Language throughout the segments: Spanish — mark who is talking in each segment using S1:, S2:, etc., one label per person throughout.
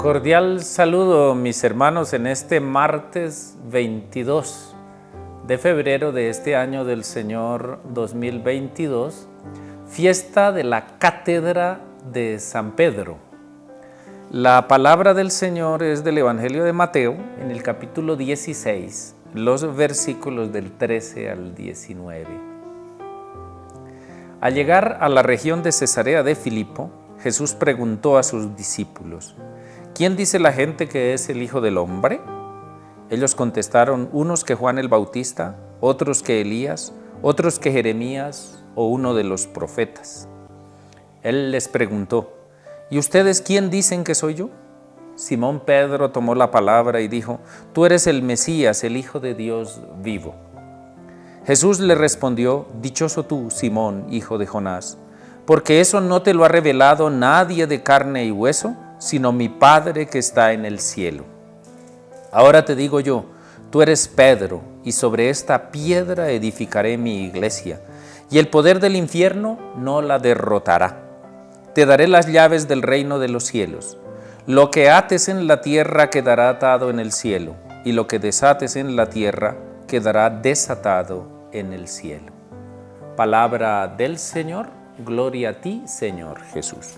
S1: Cordial saludo, mis hermanos, en este martes 22 de febrero de este año del Señor 2022, fiesta de la Cátedra de San Pedro. La palabra del Señor es del Evangelio de Mateo, en el capítulo 16, los versículos del 13 al 19. Al llegar a la región de Cesarea de Filipo, Jesús preguntó a sus discípulos: ¿quién dice la gente que es el Hijo del Hombre? Ellos contestaron, unos que Juan el Bautista, otros que Elías, otros que Jeremías o uno de los profetas. Él les preguntó: ¿y ustedes quién dicen que soy yo? Simón Pedro tomó la palabra y dijo: tú eres el Mesías, el Hijo de Dios vivo. Jesús le respondió: dichoso tú, Simón, hijo de Jonás, porque eso no te lo ha revelado nadie de carne y hueso, sino mi Padre que está en el cielo. Ahora te digo yo, tú eres Pedro, y sobre esta piedra edificaré mi iglesia, y el poder del infierno no la derrotará. Te daré las llaves del reino de los cielos. Lo que ates en la tierra quedará atado en el cielo, y lo que desates en la tierra quedará desatado en el cielo. Palabra del Señor. Gloria a ti, Señor Jesús.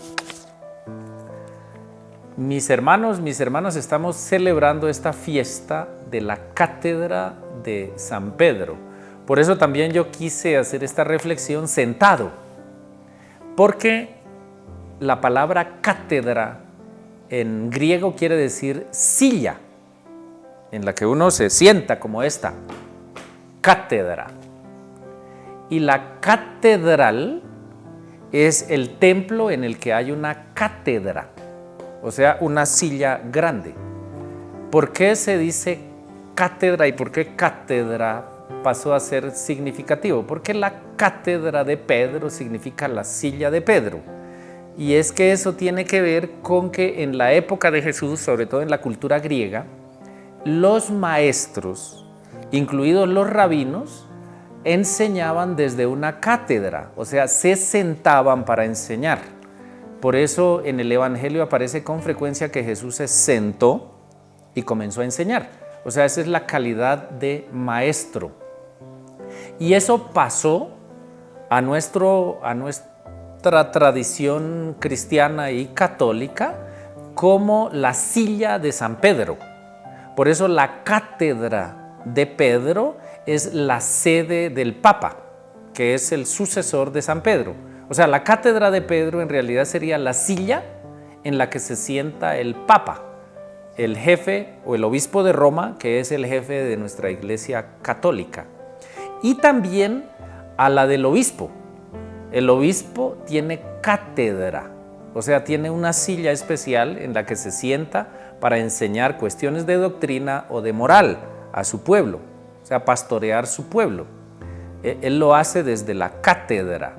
S1: Mis hermanos, estamos celebrando esta fiesta de la Cátedra de San Pedro. Por eso también yo quise hacer esta reflexión sentado, porque la palabra cátedra en griego quiere decir silla, en la que uno se sienta como esta, cátedra. Y la catedral es el templo en el que hay una cátedra, o sea, una silla grande. ¿Por qué se dice cátedra y por qué cátedra pasó a ser significativo? Porque la cátedra de Pedro significa la silla de Pedro. Y es que eso tiene que ver con que en la época de Jesús, sobre todo en la cultura griega, los maestros, incluidos los rabinos, enseñaban desde una cátedra, o sea, se sentaban para enseñar. Por eso en el Evangelio aparece con frecuencia que Jesús se sentó y comenzó a enseñar. O sea, esa es la calidad de maestro. Y eso pasó a nuestra tradición cristiana y católica como la silla de San Pedro. Por eso la cátedra de Pedro es la sede del Papa, que es el sucesor de San Pedro. O sea, la cátedra de Pedro en realidad sería la silla en la que se sienta el Papa, el jefe o el obispo de Roma, que es el jefe de nuestra Iglesia católica. Y también a la del obispo. El obispo tiene cátedra, o sea, tiene una silla especial en la que se sienta para enseñar cuestiones de doctrina o de moral a su pueblo, o sea, pastorear su pueblo. Él lo hace desde la cátedra.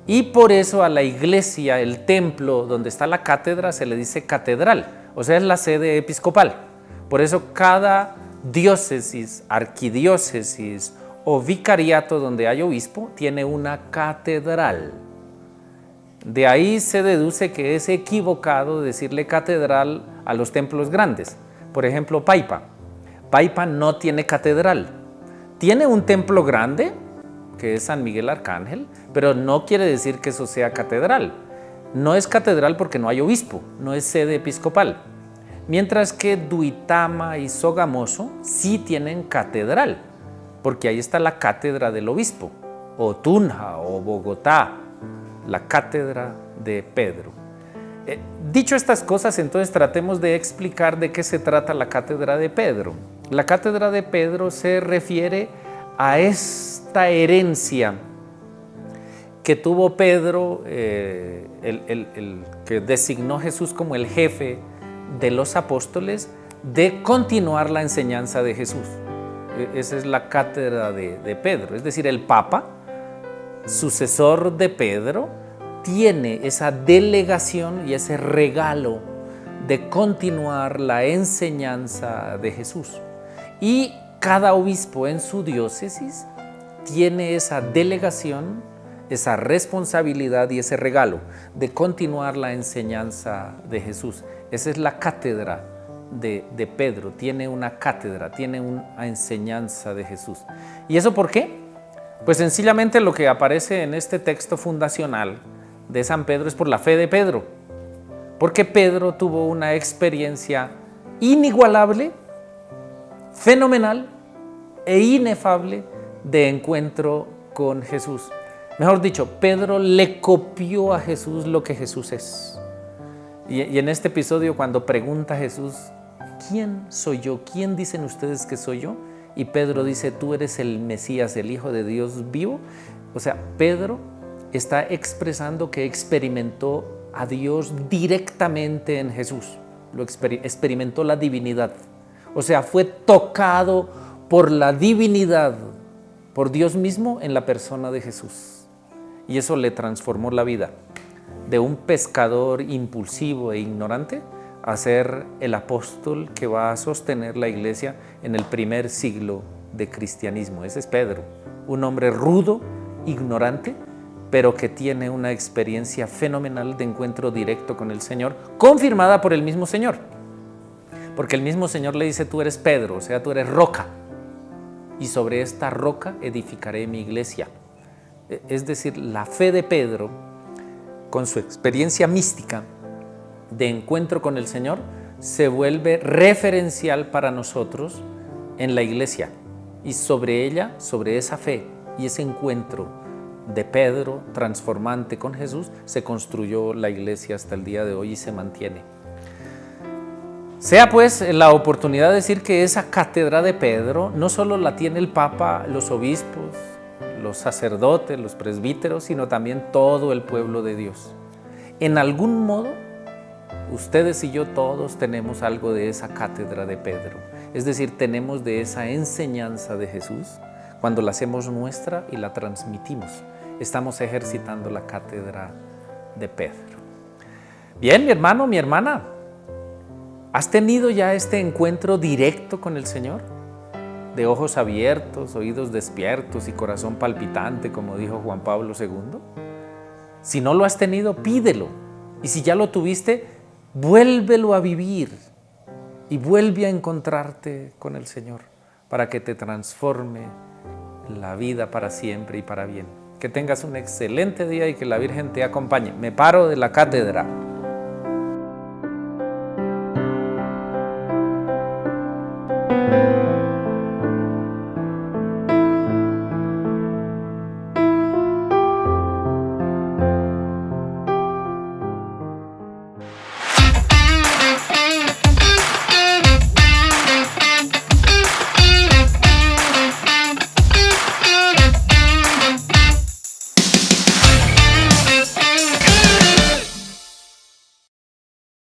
S1: Y por eso a la iglesia, el templo donde está la cátedra, se le dice catedral, o sea, es la sede episcopal. Por eso cada diócesis, arquidiócesis o vicariato donde hay obispo tiene una catedral. De ahí se deduce que es equivocado decirle catedral a los templos grandes. Por ejemplo, Paipa. Paipa no tiene catedral. Tiene un templo grande, que es San Miguel Arcángel, pero no quiere decir que eso sea catedral. No es catedral porque no hay obispo, no es sede episcopal. Mientras que Duitama y Sogamoso sí tienen catedral, porque ahí está la cátedra del obispo, o Tunja o Bogotá, la cátedra de Pedro. Dicho estas cosas, entonces tratemos de explicar de qué se trata la cátedra de Pedro. La cátedra de Pedro se refiere a esta herencia que tuvo Pedro, el que designó Jesús como el jefe de los apóstoles, de continuar la enseñanza de Jesús. Esa es la cátedra de Pedro, es decir, el Papa, sucesor de Pedro, tiene esa delegación y ese regalo de continuar la enseñanza de Jesús. Y cada obispo en su diócesis tiene esa delegación esa responsabilidad y ese regalo de continuar la enseñanza de Jesús. Esa es la cátedra de Pedro, tiene una cátedra, tiene una enseñanza de Jesús. ¿Y eso por qué? Pues sencillamente lo que aparece en este texto fundacional de San Pedro es por la fe de Pedro, porque Pedro tuvo una experiencia inigualable, fenomenal e inefable de encuentro con Jesús. Mejor dicho, Pedro le copió a Jesús lo que Jesús es. Y en este episodio, cuando pregunta a Jesús, ¿quién soy yo? ¿Quién dicen ustedes que soy yo? Y Pedro dice, tú eres el Mesías, el Hijo de Dios vivo. O sea, Pedro está expresando que experimentó a Dios directamente en Jesús. Experimentó la divinidad. O sea, fue tocado por la divinidad, por Dios mismo en la persona de Jesús. Y eso le transformó la vida. De un pescador impulsivo e ignorante a ser el apóstol que va a sostener la iglesia en el primer siglo de cristianismo. Ese es Pedro, un hombre rudo, ignorante, pero que tiene una experiencia fenomenal de encuentro directo con el Señor, confirmada por el mismo Señor. Porque el mismo Señor le dice, tú eres Pedro, o sea, tú eres roca, y sobre esta roca edificaré mi iglesia. Es decir, la fe de Pedro, con su experiencia mística de encuentro con el Señor, se vuelve referencial para nosotros en la iglesia. Y sobre ella, sobre esa fe y ese encuentro de Pedro transformante con Jesús, se construyó la iglesia hasta el día de hoy y se mantiene. Sea pues la oportunidad de decir que esa cátedra de Pedro no solo la tiene el Papa, los obispos, los sacerdotes, los presbíteros, sino también todo el pueblo de Dios. En algún modo, ustedes y yo todos tenemos algo de esa cátedra de Pedro. Es decir, tenemos de esa enseñanza de Jesús. Cuando la hacemos nuestra y la transmitimos, estamos ejercitando la cátedra de Pedro. Bien, mi hermano, mi hermana, ¿has tenido ya este encuentro directo con el Señor? De ojos abiertos, oídos despiertos y corazón palpitante, como dijo Juan Pablo II. Si no lo has tenido, pídelo. Y si ya lo tuviste, vuélvelo a vivir y vuelve a encontrarte con el Señor para que te transforme la vida para siempre y para bien. Que tengas un excelente día y que la Virgen te acompañe. Me paro de la cátedra.